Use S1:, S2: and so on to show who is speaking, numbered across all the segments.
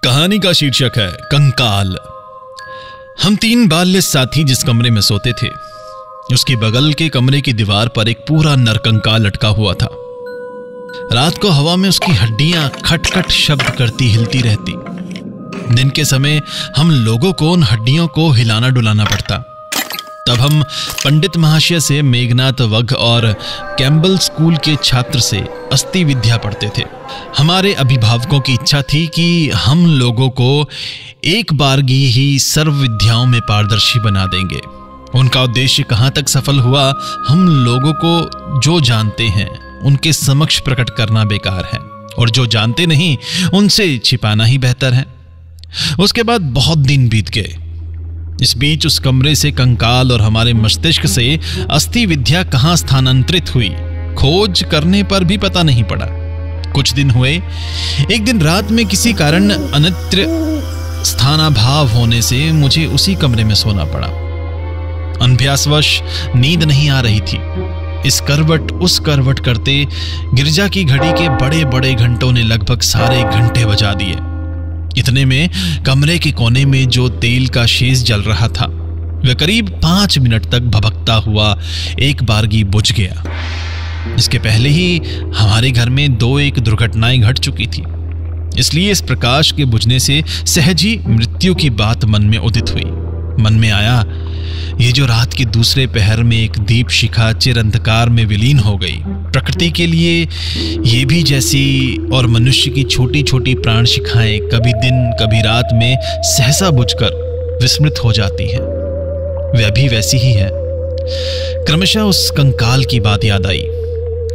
S1: कहानी का शीर्षक है कंकाल। हम तीन बाल्य साथी जिस कमरे में सोते थे, उसकी बगल के कमरे की दीवार पर एक पूरा नरकंकाल लटका हुआ था। रात को हवा में उसकी हड्डियां खटखट शब्द करती हिलती रहती। दिन के समय हम लोगों को उन हड्डियों को हिलाना डुलाना पड़ता। तब हम पंडित महाशय से मेघनाथ वघ और कैम्बल स्कूल के छात्र से अस्थि विद्या पढ़ते थे। हमारे अभिभावकों की इच्छा थी कि हम लोगों को एक बारगी ही सर्व विद्याओं में पारदर्शी बना देंगे। उनका उद्देश्य कहाँ तक सफल हुआ, हम लोगों को जो जानते हैं उनके समक्ष प्रकट करना बेकार है, और जो जानते नहीं उनसे छिपाना ही बेहतर है। उसके बाद बहुत दिन बीत गए। इस बीच उस कमरे से कंकाल और हमारे मस्तिष्क से अस्थि विद्या कहाँ स्थानांतरित हुई, खोज करने पर भी पता नहीं पड़ा। कुछ दिन हुए। एक दिन रात में किसी कारण अन्यत्र स्थानाभाव होने से मुझे उसी कमरे में सोना पड़ा। अनभ्यासवश नींद नहीं आ रही थी। इस करवट उस करवट करते गिरजा की घड़ी के बड़े बड़े घंटों ने लगभग सारे घंटे बजा दिए। इतने में कमरे के कोने में जो तेल का शेष जल रहा था, वह करीब 5 मिनट तक भभकता हुआ एक बारगी बुझ गया। इसके पहले ही हमारे घर में 2-1 दुर्घटनाएं घट चुकी थी, इसलिए इस प्रकाश के बुझने से सहज ही मृत्यु की बात मन में उदित हुई। मन में आया, ये जो रात के दूसरे पहर में एक दीप शिखा चिर अंधकार में विलीन हो गई, प्रकृति के लिए ये भी जैसी और मनुष्य की छोटी छोटी प्राण शिखाएं कभी दिन कभी रात में सहसा बुझकर विस्मृत हो जाती हैं, वह भी वैसी ही है। क्रमशः उस कंकाल की बात याद आई।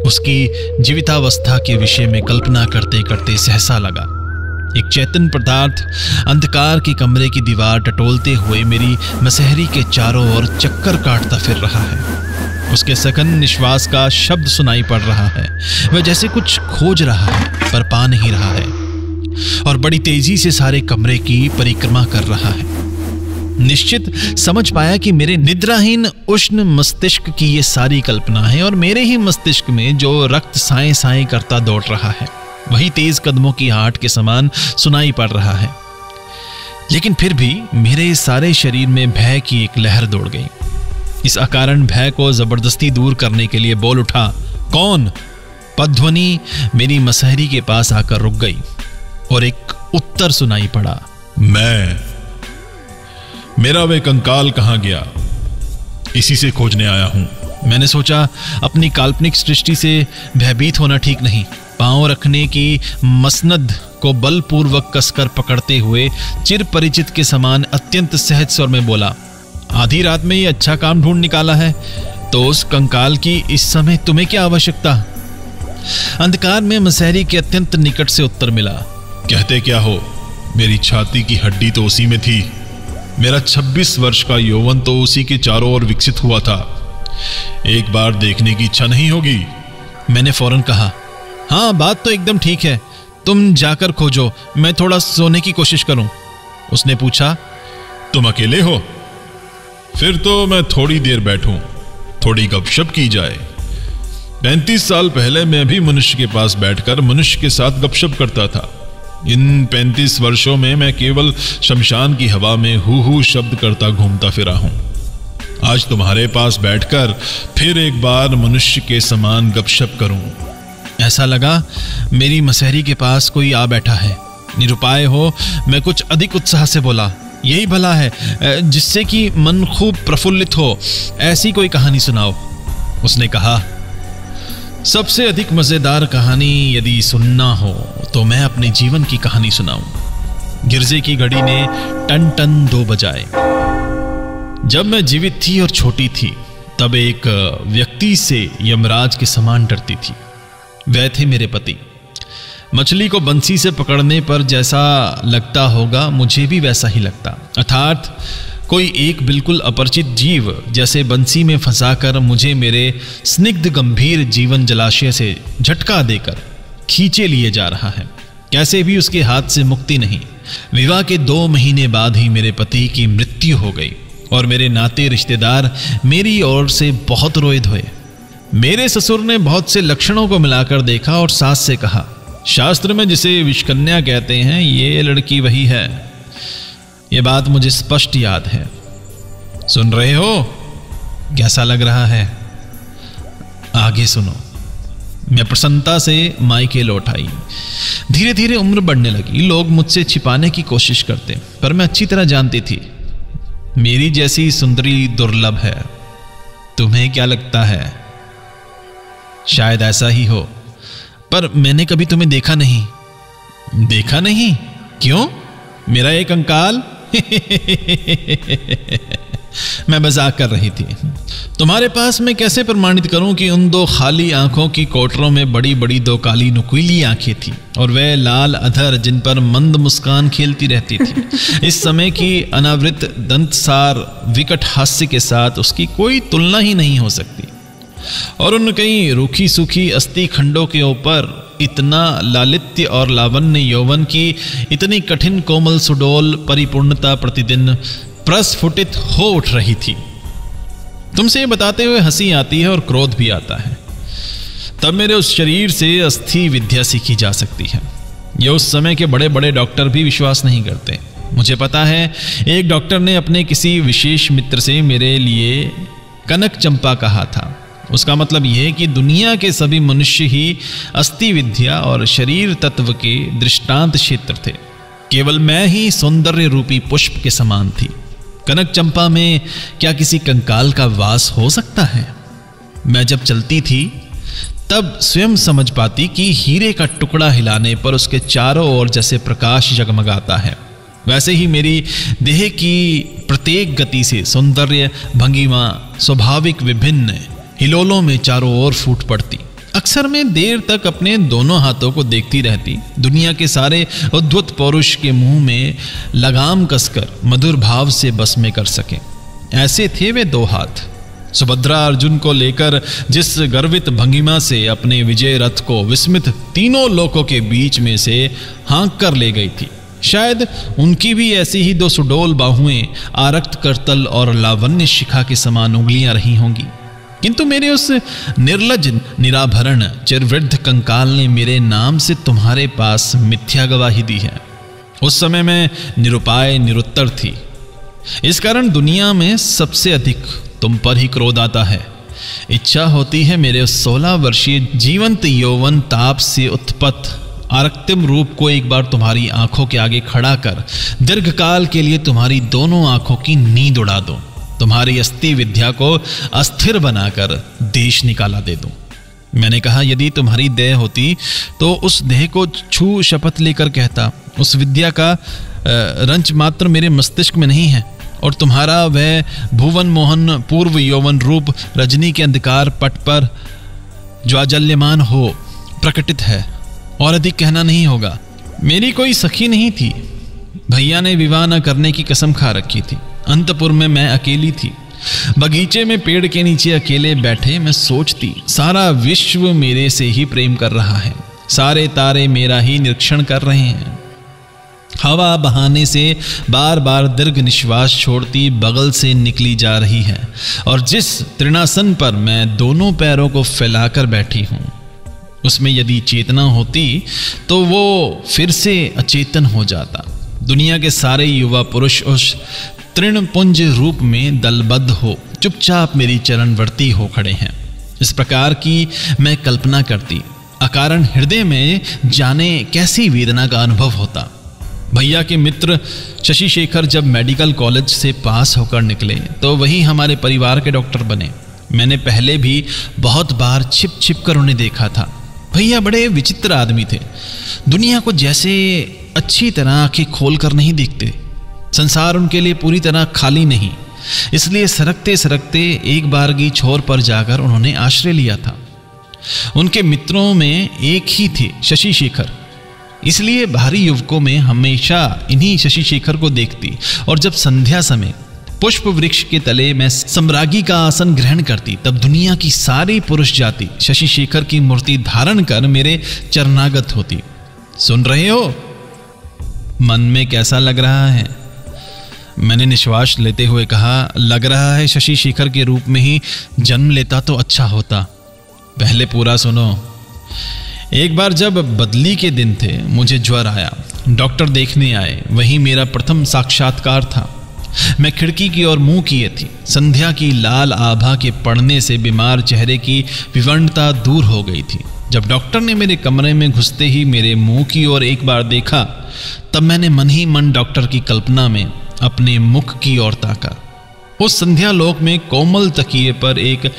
S1: उसकी जीवितावस्था के विषय में कल्पना करते करते सहसा लगा एक चैतन्य पदार्थ अंधकार के कमरे की दीवार टटोलते हुए मेरी मसहरी के चारों ओर चक्कर काटता फिर रहा है। उसके सघन निश्वास का शब्द सुनाई पड़ रहा है। वह जैसे कुछ खोज रहा है पर पा नहीं रहा है, और बड़ी तेजी से सारे कमरे की परिक्रमा कर रहा है। निश्चित समझ पाया कि मेरे निद्राहीन उष्ण मस्तिष्क की ये सारी कल्पना है, और मेरे ही मस्तिष्क में जो रक्त साए साए करता दौड़ रहा है, वही तेज कदमों की आहट के समान सुनाई पड़ रहा है। लेकिन फिर भी मेरे सारे शरीर में भय की एक लहर दौड़ गई। इस अकारण भय को जबरदस्ती दूर करने के लिए बोल उठा, कौन? पदध्वनि मेरी मसहरी के पास आकर रुक गई, और एक उत्तर सुनाई पड़ा,
S2: मैं। मेरा वे कंकाल कहां गया, इसी से खोजने आया हूं।
S1: मैंने सोचा, अपनी काल्पनिक सृष्टि से भयभीत होना ठीक नहीं। पांव रखने की मसनद को बलपूर्वक कसकर पकड़ते हुए चिर परिचित के समान अत्यंत सहज स्वर में बोला, आधी रात में ये अच्छा काम ढूंढ निकाला है, तो उस कंकाल की इस समय तुम्हें क्या आवश्यकता? अंधकार में मसहरी के अत्यंत निकट से उत्तर मिला,
S2: कहते क्या हो, मेरी छाती की हड्डी तो उसी में थी। मेरा 26 वर्ष का यौवन तो उसी के चारों ओर विकसित हुआ था। एक बार देखने की इच्छा नहीं होगी?
S1: मैंने फौरन कहा, हाँ बात तो एकदम ठीक है, तुम जाकर खोजो, मैं थोड़ा सोने की कोशिश करूं। उसने पूछा,
S2: तुम अकेले हो? फिर तो मैं थोड़ी देर बैठूं, थोड़ी गपशप की जाए। 35 साल पहले मैं भी मनुष्य के पास बैठकर मनुष्य के साथ गपशप करता था। इन 35 वर्षों में मैं केवल शमशान की हवा में हू शब्द करता घूमता फिरा हूं। आज तुम्हारे पास बैठकर फिर एक बार मनुष्य के समान गपशप करूं।
S1: ऐसा लगा मेरी मसहरी के पास कोई आ बैठा है। निरुपाय हो, मैं कुछ अधिक उत्साह से बोला, यही भला है जिससे कि मन खूब प्रफुल्लित हो, ऐसी कोई कहानी सुनाओ। उसने कहा, सबसे अधिक मजेदार कहानी यदि सुनना हो तो मैं अपने जीवन की कहानी सुनाऊं। गिरजे की घड़ी ने टन टन 2 बजाए। जब मैं जीवित थी और छोटी थी, तब एक व्यक्ति से यमराज के समान डरती थी। वह थे मेरे पति। मछली को बंसी से पकड़ने पर जैसा लगता होगा, मुझे भी वैसा ही लगता, अर्थात कोई एक बिल्कुल अपरिचित जीव जैसे बंसी में फंसाकर मुझे मेरे स्निग्ध गंभीर जीवन जलाशय से झटका देकर खींचे लिए जा रहा है। कैसे भी उसके हाथ से मुक्ति नहीं। विवाह के 2 महीने बाद ही मेरे पति की मृत्यु हो गई, और मेरे नाते रिश्तेदार मेरी ओर से बहुत रोए धोए। मेरे ससुर ने बहुत से लक्षणों को मिलाकर देखा और सास से कहा, शास्त्र में जिसे विषकन्या कहते हैं, ये लड़की वही है। ये बात मुझे स्पष्ट याद है। सुन रहे हो? कैसा लग रहा है? आगे सुनो। मैं प्रसन्नता से मायके लौट आई। धीरे धीरे उम्र बढ़ने लगी। लोग मुझसे छिपाने की कोशिश करते, पर मैं अच्छी तरह जानती थी मेरी जैसी सुंदरी दुर्लभ है। तुम्हें क्या लगता है? शायद ऐसा ही हो, पर मैंने कभी तुम्हें देखा नहीं। देखा नहीं? क्यों? मेरा एक कंकाल? मैं मजाक कर रही थी। तुम्हारे पास मैं कैसे प्रमाणित करूं कि उन दो खाली आंखों की कोटरों में बड़ी बड़ी दो काली नुकीली आंखें थी और वह लाल अधर जिन पर मंद मुस्कान खेलती रहती थी। इस समय की अनावृत दंतसार विकट हास्य के साथ उसकी कोई तुलना ही नहीं हो सकती। और उन कई रूखी सूखी अस्थि खंडों के ऊपर इतना लालित्य और लावण्य यौवन की इतनी कठिन कोमल सुडोल परिपूर्णता प्रतिदिन प्रस्फुटित हो उठ रही थी। तुमसे ये बताते हुए हंसी आती है और क्रोध भी आता है। तब मेरे उस शरीर से अस्थि विद्या सीखी जा सकती है। ये उस समय के बड़े बड़े डॉक्टर भी विश्वास नहीं करते। मुझे पता है, एक डॉक्टर ने अपने किसी विशेष मित्र से मेरे लिए कनक चंपा कहा था। उसका मतलब यह कि दुनिया के सभी मनुष्य ही अस्थि विद्या और शरीर तत्व के दृष्टांत क्षेत्र थे। केवल मैं ही सौंदर्य रूपी पुष्प के समान थी। कनक चंपा में क्या किसी कंकाल का वास हो सकता है? मैं जब चलती थी तब स्वयं समझ पाती कि हीरे का टुकड़ा हिलाने पर उसके चारों ओर जैसे प्रकाश जगमगाता है, वैसे ही मेरी देह की प्रत्येक गति से सौंदर्य भंगिमा स्वाभाविक विभिन्न हिलोलों में चारों ओर फूट पड़ती। अक्सर मैं देर तक अपने दोनों हाथों को देखती रहती, दुनिया के सारे उद्धत पौरुष के मुंह में लगाम कसकर मधुर भाव से बस में कर सके। ऐसे थे वे दो हाथ। सुभद्रा अर्जुन को लेकर जिस गर्वित भंगिमा से अपने विजय रथ को विस्मित तीनों लोकों के बीच में से हाँक कर ले गई थी, शायद उनकी भी ऐसी ही दो सुडोल बाहुएं आरक्त करतल और लावण्य शिखा के समान उंगलियां रही होंगी। किंतु मेरे उस निर्लज निराभरण चिरवृद्ध कंकाल ने मेरे नाम से तुम्हारे पास मिथ्या गवाही दी है। उस समय मैं निरुपाय निरुत्तर थी। इस कारण दुनिया में सबसे अधिक तुम पर ही क्रोध आता है। इच्छा होती है मेरे 16 वर्षीय जीवंत यौवन ताप से उत्पन्न आरक्तिम रूप को एक बार तुम्हारी आंखों के आगे खड़ा कर दीर्घकाल के लिए तुम्हारी दोनों आंखों की नींद उड़ा दूं, तुम्हारी अस्थि विद्या को अस्थिर बनाकर देश निकाला दे दूं। मैंने कहा, यदि तुम्हारी देह होती तो उस देह को छू शपथ लेकर कहता, उस विद्या का रंच मात्र मेरे मस्तिष्क में नहीं है और तुम्हारा वह भुवन मोहन पूर्व यौवन रूप रजनी के अंधकार पट पर ज्वाजल्यमान हो प्रकटित है और अधिक कहना नहीं होगा। मेरी कोई सखी नहीं थी। भैया ने विवाह न करने की कसम खा रखी थी। अंतपुर में मैं अकेली थी। बगीचे में पेड़ के नीचे अकेले बैठे मैं सोचती, सारा विश्व मेरे से ही प्रेम कर रहा है, सारे तारे मेरा ही निरीक्षण कर रहे हैं। हवा बहाने से बार बार दीर्घ निश्वास छोड़ती बगल से निकली जा रही है और जिस तृणासन पर मैं दोनों पैरों को फैलाकर बैठी हूं, उसमें यदि चेतना होती तो वो फिर से अचेतन हो जाता। दुनिया के सारे युवा पुरुष उस तृणपुंज रूप में दलबद्ध हो चुपचाप मेरी चरणवर्ती हो खड़े हैं। इस प्रकार की मैं कल्पना करती, अकारण हृदय में जाने कैसी वेदना का अनुभव होता। भैया के मित्र शशि शेखर जब मेडिकल कॉलेज से पास होकर निकले तो वही हमारे परिवार के डॉक्टर बने। मैंने पहले भी बहुत बार छिप छिप कर उन्हें देखा था। भैया बड़े विचित्र आदमी थे। दुनिया को जैसे अच्छी तरह आंखें खोल कर नहीं देखते। संसार उनके लिए पूरी तरह खाली नहीं, इसलिए सरकते सरकते एक बारगी छोर पर जाकर उन्होंने आश्रय लिया था। उनके मित्रों में एक ही थे, शशि शेखर। इसलिए बाहरी युवकों में हमेशा इन्हीं शशि शेखर को देखती और जब संध्या समय पुष्प वृक्ष के तले मैं सम्राज्ञी का आसन ग्रहण करती, तब दुनिया की सारी पुरुष जाति शशि शेखर की मूर्ति धारण कर मेरे चरणागत होती। सुन रहे हो? मन में कैसा लग रहा है? मैंने निश्वास लेते हुए कहा, लग रहा है शशि शेखर के रूप में ही जन्म लेता तो अच्छा होता। पहले पूरा सुनो। एक बार जब बदली के दिन थे, मुझे ज्वर आया, डॉक्टर देखने आए। वही मेरा प्रथम साक्षात्कार था। मैं खिड़की की ओर मुंह किए थी। संध्या की लाल आभा के पड़ने से बीमार चेहरे की विवरणता दूर हो गई थी। जब डॉक्टर ने मेरे कमरे में घुसते ही मेरे मुंह की ओर एक बार देखा, तब मैंने मन ही मन डॉक्टर की कल्पना में अपने मुख की ओर ताका। उस संध्या लोक में कोमल तकिए पर एक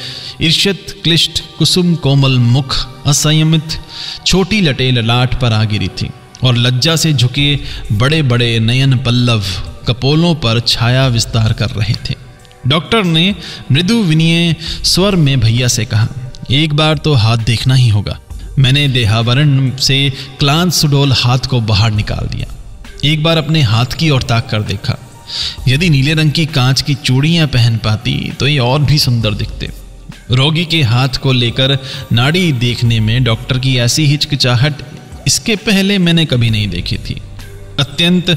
S1: ईर्ष्यत क्लिष्ट कुसुम कोमल मुख असंयमित छोटी लटे ललाट पर आ गिरी थी और लज्जा से झुके बड़े बड़े नयन पल्लव कपोलों पर छाया विस्तार कर रहे थे। डॉक्टर ने मृदु विनय स्वर में भैया से कहा, एक बार तो हाथ देखना ही होगा। मैंने देहावरण से क्लांत सुडोल हाथ को बाहर निकाल दिया। एक बार अपने हाथ की ओर ताक कर देखा। यदि नीले रंग की कांच की चूड़ियां पहन पाती तो ये और भी सुंदर दिखते। रोगी के हाथ को लेकर नाड़ी देखने में डॉक्टर की ऐसी हिचकिचाहट इसके पहले मैंने कभी नहीं देखी थी। अत्यंत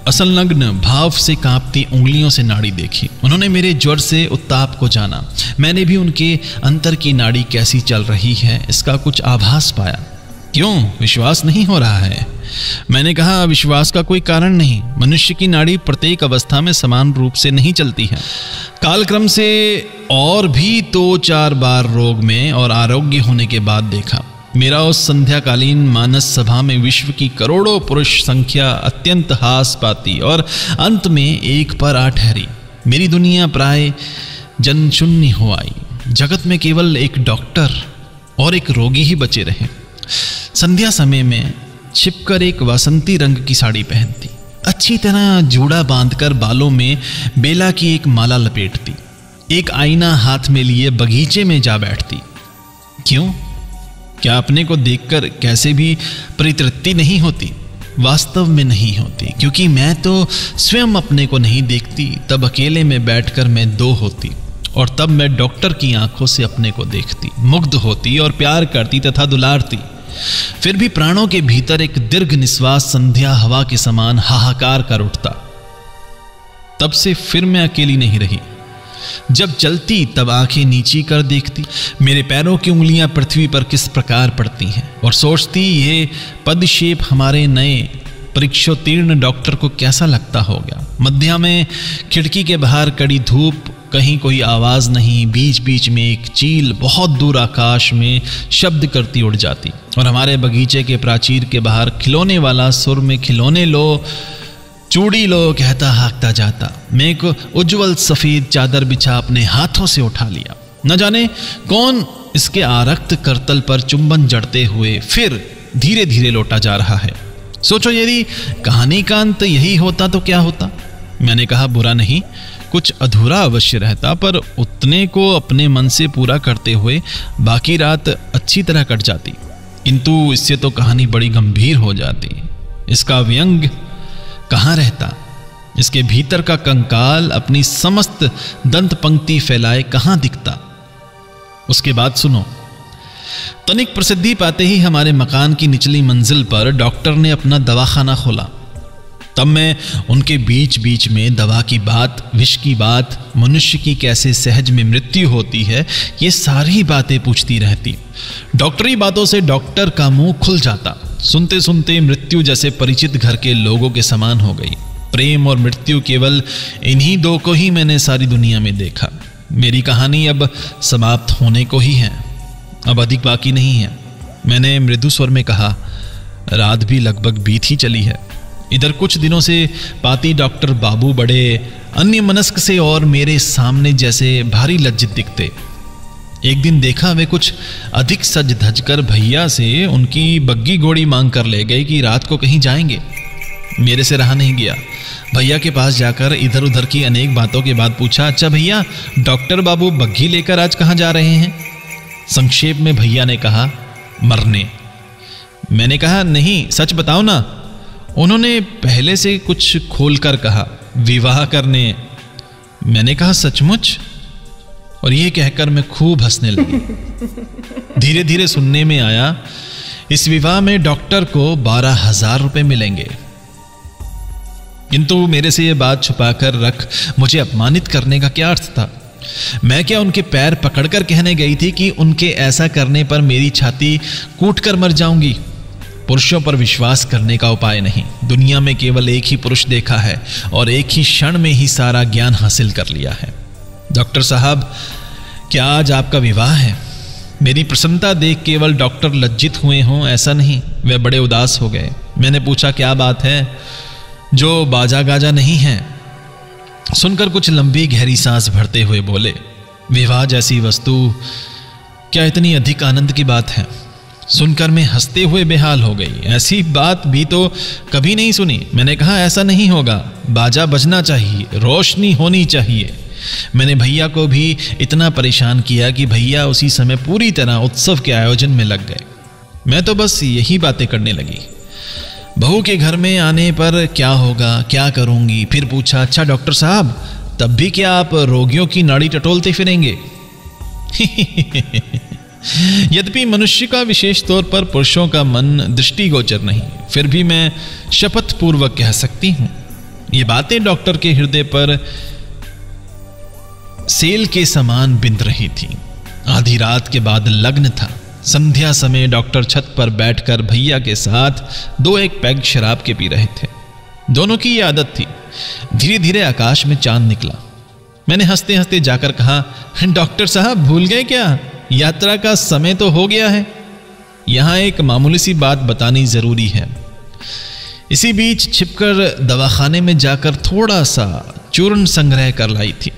S1: असंलग्न भाव से कांपती उंगलियों से नाड़ी देखी। उन्होंने मेरे ज्वर से उत्ताप को जाना। मैंने भी उनके अंतर की नाड़ी कैसी चल रही है इसका कुछ आभास पाया। क्यों विश्वास नहीं हो रहा है? मैंने कहा, विश्वास का कोई कारण नहीं। मनुष्य की नाड़ी प्रत्येक अवस्था में समान रूप से नहीं चलती है। कालक्रम से और भी 2-4 बार रोग में और आरोग्य होने के बाद देखा। मेरा उस संध्याकालीन मानस सभा में विश्व की करोड़ों पुरुष संख्या अत्यंत हास पाती और अंत में एक पर आ ठहरी। मेरी दुनिया प्राय जनशून्य हो आई। जगत में केवल एक डॉक्टर और एक रोगी ही बचे रहे। संध्या समय में छिपकर एक वासंती रंग की साड़ी पहनती, अच्छी तरह जूड़ा बांधकर बालों में बेला की एक माला लपेटती, एक आईना हाथ में लिए बगीचे में जा बैठती। क्यों? क्या अपने को देखकर कैसे भी परितृप्ति नहीं होती? वास्तव में नहीं होती, क्योंकि मैं तो स्वयं अपने को नहीं देखती। तब अकेले में बैठकर मैं दो होती और तब मैं डॉक्टर की आंखों से अपने को देखती, मुग्ध होती और प्यार करती तथा दुलारती। फिर भी प्राणों के भीतर एक दीर्घ निश्वास संध्या हवा के समान हाहाकार कर उठता। तब से फिर मैं अकेली नहीं रही। जब चलती तब आंखें नीची कर देखती, मेरे पैरों की उंगलियां पृथ्वी पर किस प्रकार पड़ती हैं, और सोचती ये पदशेप हमारे नए परीक्षोत्तीर्ण डॉक्टर को कैसा लगता होगा। मध्या में खिड़की के बाहर कड़ी धूप, कहीं कोई आवाज नहीं। बीच बीच में एक चील बहुत दूर आकाश में शब्द करती उड़ जाती और हमारे बगीचे के प्राचीर के बाहर खिलौने वाला सुर में खिलौने लो, चूड़ी लो कहता हाँकता जाता। मैं एक उज्जवल सफेद चादर बिछा अपने हाथों से उठा लिया। न जाने कौन इसके आरक्त करतल पर चुंबन जड़ते हुए फिर धीरे धीरे लौटा जा रहा है। सोचो, यदि कहानी का अंत यही होता तो क्या होता? मैंने कहा, बुरा नहीं, कुछ अधूरा अवश्य रहता, पर उतने को अपने मन से पूरा करते हुए बाकी रात अच्छी तरह कट जाती। किंतु इससे तो कहानी बड़ी गंभीर हो जाती। इसका व्यंग कहाँ रहता? इसके भीतर का कंकाल अपनी समस्त दंत पंक्ति फैलाए कहाँ दिखता? उसके बाद सुनो। तनिक प्रसिद्धि पाते ही हमारे मकान की निचली मंजिल पर डॉक्टर ने अपना दवाखाना खोला। तब मैं उनके बीच बीच में दवा की बात, विष की बात, मनुष्य की कैसे सहज में मृत्यु होती है, ये सारी बातें पूछती रहती। डॉक्टरी बातों से डॉक्टर का मुंह खुल जाता। सुनते सुनते मृत्यु जैसे परिचित घर के लोगों के समान हो गई। प्रेम और मृत्यु केवल इन्हीं दो को ही मैंने सारी दुनिया में देखा। मेरी कहानी अब समाप्त होने को ही है, अब अधिक बाकी नहीं है। मैंने मृदु स्वर में कहा, रात भी लगभग बीत ही चली है। इधर कुछ दिनों से पाती डॉक्टर बाबू बड़े अन्य मनस्क से और मेरे सामने जैसे भारी लज्जित दिखते। एक दिन देखा वे कुछ अधिक सज धज कर भैया से उनकी बग्गी घोड़ी मांग कर ले गए कि रात को कहीं जाएंगे। मेरे से रहा नहीं गया। भैया के पास जाकर इधर उधर की अनेक बातों के बाद पूछा, अच्छा भैया, डॉक्टर बाबू बग्घी लेकर आज कहाँ जा रहे हैं? संक्षेप में भैया ने कहा, मरने। मैंने कहा, नहीं, सच बताओ ना। उन्होंने पहले से कुछ खोलकर कहा, विवाह करने। मैंने कहा, सचमुच? और यह कहकर मैं खूब हंसने लगी। धीरे धीरे सुनने में आया, इस विवाह में डॉक्टर को 12,000 रुपए मिलेंगे। किंतु मेरे से यह बात छुपाकर रख मुझे अपमानित करने का क्या अर्थ था? मैं क्या उनके पैर पकड़कर कहने गई थी कि उनके ऐसा करने पर मेरी छाती कूटकर मर जाऊंगी? पुरुषों पर विश्वास करने का उपाय नहीं। दुनिया में केवल एक ही पुरुष देखा है और एक ही क्षण में ही सारा ज्ञान हासिल कर लिया है। डॉक्टर साहब, क्या आज आपका विवाह है? मेरी प्रसन्नता देख केवल डॉक्टर लज्जित हुए हों ऐसा नहीं, वे बड़े उदास हो गए। मैंने पूछा, क्या बात है जो बाजा गाजा नहीं है? सुनकर कुछ लंबी गहरी सांस भरते हुए बोले, विवाह जैसी वस्तु क्या इतनी अधिक आनंद की बात है? सुनकर मैं हंसते हुए बेहाल हो गई। ऐसी बात भी तो कभी नहीं सुनी। मैंने कहा, ऐसा नहीं होगा, बाजा बजना चाहिए, रोशनी होनी चाहिए। मैंने भैया को भी इतना परेशान किया कि भैया उसी समय पूरी तरह उत्सव के आयोजन में लग गए। मैं तो बस यही बातें करने लगी। बहू के घर में आने पर क्या होगा, क्या करूंगी? फिर पूछा, अच्छा डॉक्टर साहब, तब भी क्या आप रोगियों की नाड़ी टटोलते फिरेंगे? यद्यपि मनुष्य का विशेष तौर पर पुरुषों का मन दृष्टिगोचर नहीं, फिर भी मैं शपथ पूर्वक कह सकती हूं, ये बातें डॉक्टर के हृदय पर सेल के समान बिंद रही थी। आधी रात के बाद लग्न था। संध्या समय डॉक्टर छत पर बैठकर भैया के साथ 2-1 पैग शराब के पी रहे थे। दोनों की ये आदत थी। धीरे धीरे आकाश में चांद निकला। मैंने हंसते हंसते जाकर कहा, डॉक्टर साहब भूल गए क्या? यात्रा का समय तो हो गया है। यहां एक मामूली सी बात बतानी जरूरी है। इसी बीच छिपकर दवाखाने में जाकर थोड़ा सा चूर्ण संग्रह कर लाई थी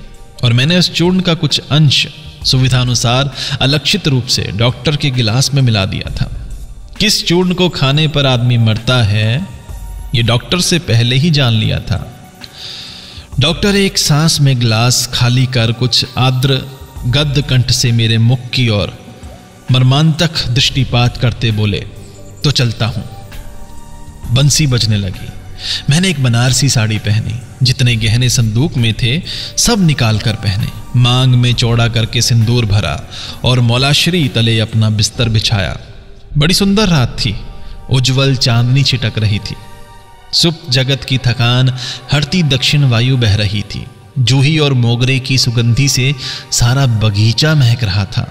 S1: और मैंने उस चूर्ण का कुछ अंश सुविधानुसार अलक्षित रूप से डॉक्टर के गिलास में मिला दिया था। किस चूर्ण को खाने पर आदमी मरता है, ये डॉक्टर से पहले ही जान लिया था। डॉक्टर एक सांस में गिलास खाली कर कुछ आर्द्र गद्य कंठ से मेरे मुख की ओर मर्मांतक दृष्टिपात करते बोले, तो चलता हूं। बंसी बजने लगी। मैंने एक बनारसी साड़ी पहनी, जितने गहने संदूक में थे सब निकाल कर पहने, मांग में चौड़ा करके सिंदूर भरा और मौलाश्री तले अपना बिस्तर बिछाया। बड़ी सुंदर रात थी। उज्जवल चांदनी छिटक रही थी। सुप्त जगत की थकान हरती दक्षिण वायु बह रही थी। जूही और मोगरे की सुगंधी से सारा बगीचा महक रहा था।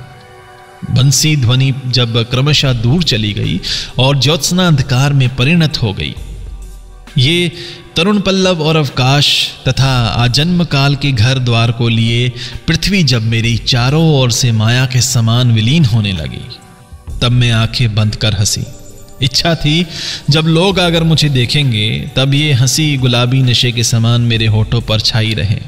S1: बंसी ध्वनि जब क्रमशः दूर चली गई और ज्योत्सना अंधकार में परिणत हो गई, ये तरुण पल्लव और अवकाश तथा आजन्म काल के घर द्वार को लिए पृथ्वी जब मेरी चारों ओर से माया के समान विलीन होने लगी, तब मैं आंखें बंद कर हंसी। इच्छा थी जब लोग अगर मुझे देखेंगे तब ये हंसी गुलाबी नशे के समान मेरे होठों पर छाई रहे।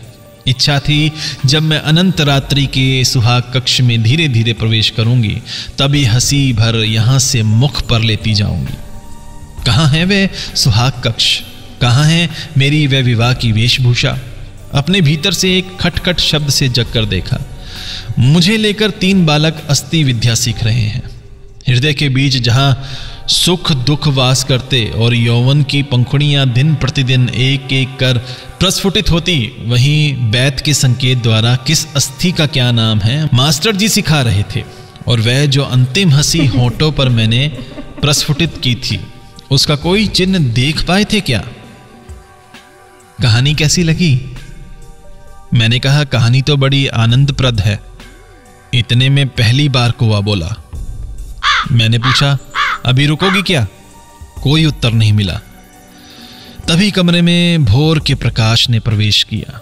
S1: इच्छा थी जब मैं अनंत रात्रि के सुहाग कक्ष में धीरे धीरे प्रवेश करूंगी तब ये हंसी भर यहां से मुख पर लेती जाऊंगी। कहाँ है वे सुहाग कक्ष? कहाँ है मेरी वह विवाह की वेशभूषा? अपने भीतर से एक खटखट शब्द से जग कर देखा। मुझे लेकर 3 बालक अस्ति विद्या सीख रहे हैं। हृदय के बीच जहां सुख दुख वास करते और यौवन की पंखुड़ियां दिन प्रतिदिन एक एक कर प्रस्फुटित होती, वहीं बैत के संकेत द्वारा किस अस्थि का क्या नाम है मास्टर जी सिखा रहे थे। और वह जो अंतिम हंसी होठों पर मैंने प्रस्फुटित की थी, उसका कोई चिन्ह देख पाए थे क्या? कहानी कैसी लगी? मैंने कहा, कहानी तो बड़ी आनंदप्रद है। इतने में पहली बार कौवा बोला। मैंने पूछा, अभी रुकोगी क्या? कोई उत्तर नहीं मिला। तभी कमरे में भोर के प्रकाश ने प्रवेश किया।